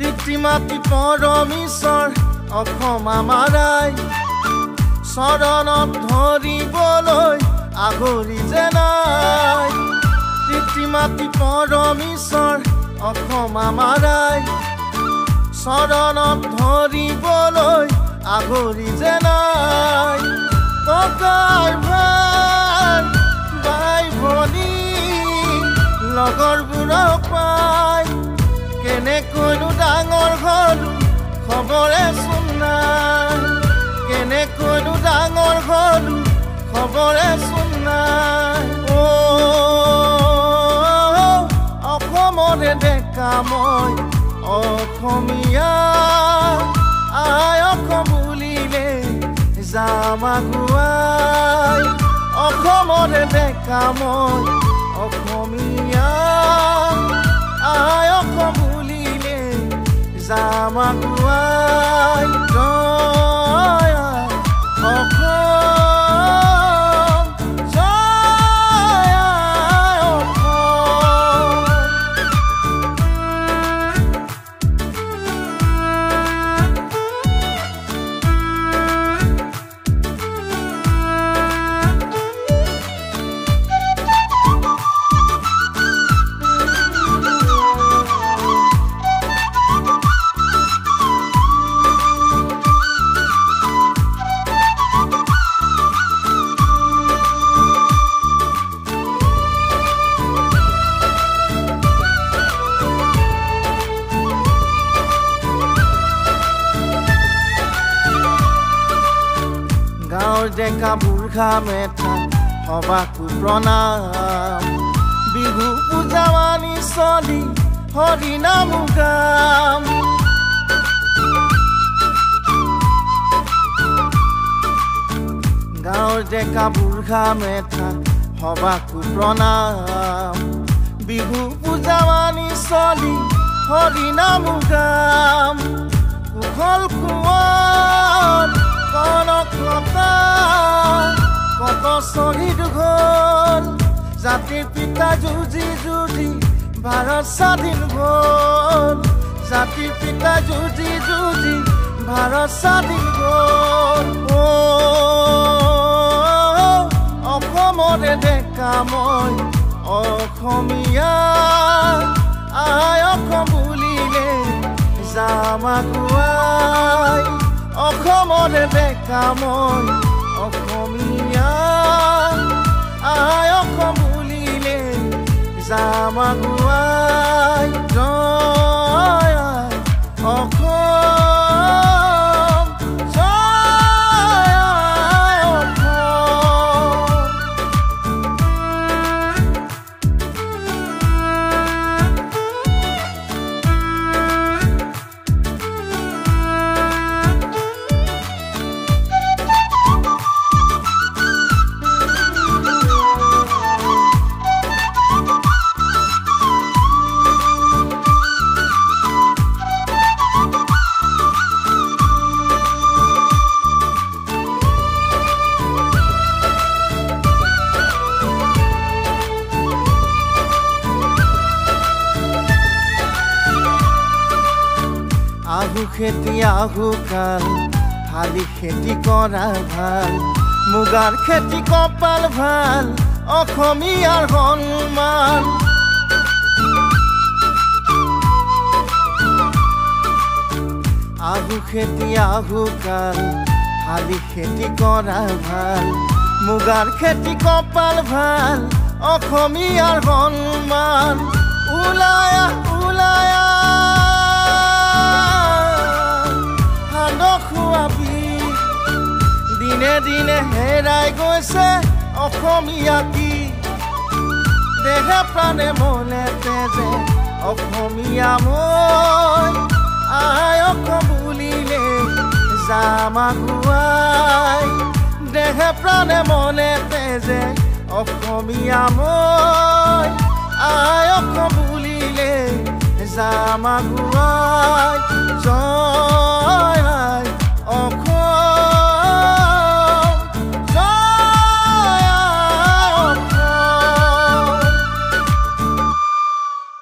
ৰীতি-মাতি পৰমিশ্বৰ অসম আমাৰাই চৰণত ধৰিবলৈ আগৰি যে নাই ৰীতি-মাতি পৰমিশ্বৰ অসম আমাৰাই চৰণত ধৰিবলৈ আগৰি যে নাই ককাই ভাই বাই ভনী লগৰবোৰক পাই কেনেকৈনো ডাঙৰ হ'লো খবৰে চোন নাই কেনেকৈনো ডাঙৰ হ'লো খবৰে চোন নাই অসমৰে ডেকা মই অসমীয়া আই অসম বুলিলে যাম আগুৱাই অসমৰে ডেকা মই অসমীয়া আই অসম বুলিলে যাম আগুৱাই জয় অসম ডেকা বুঢ়া মেথা সবাকো প্ৰণাম বিহু পূজাৱানী চলি হৰি নাম গাম গাঁৱৰ ডেকা বুঢ়া মেথা সবাকো প্ৰণাম বিহু পূজাৱানী চলি হৰি নাম গাম কুশল কোঁৱৰ কনকলতা কত শ্বহীদ হ'ল জাতিৰ পিতা যুঁজি যুঁজি ভাৰত স্বাধীন হ'ল জাতিৰ পিতা যুঁজি যুঁজি ভাৰত স্বাধীন হ'ল অসমৰে ডেকা মই অসমীয়া আই অসম বুলিলে যাম আগুৱাই অসমৰে ডেকা মই অসমীয়া আই অসম বুলিলে যাম আগুৱাই জয় অসম আহু খেতি আহু কাল শালি খেতি কৰা ভাল মুগাৰ খেতি কপাল ভাল অসমীয়াৰ সন্মান আহু খেতি আহু কাল শালি খেতি কৰা ভাল মুগাৰ খেতি কপাল ভাল অসমীয়াৰ সন্মান ওলাই ওলাই দিনে দিনে হেৰাই গৈছে অসমীয়া কি দেহে প্ৰাণে মনে তেজে অসমীয়া মই আই অসম বুলিলে যাম আগুৱাই দেহে প্ৰাণে মনে তেজে অসমীয়া মই আই অসম বুলিলে যাম আগুৱাই জয়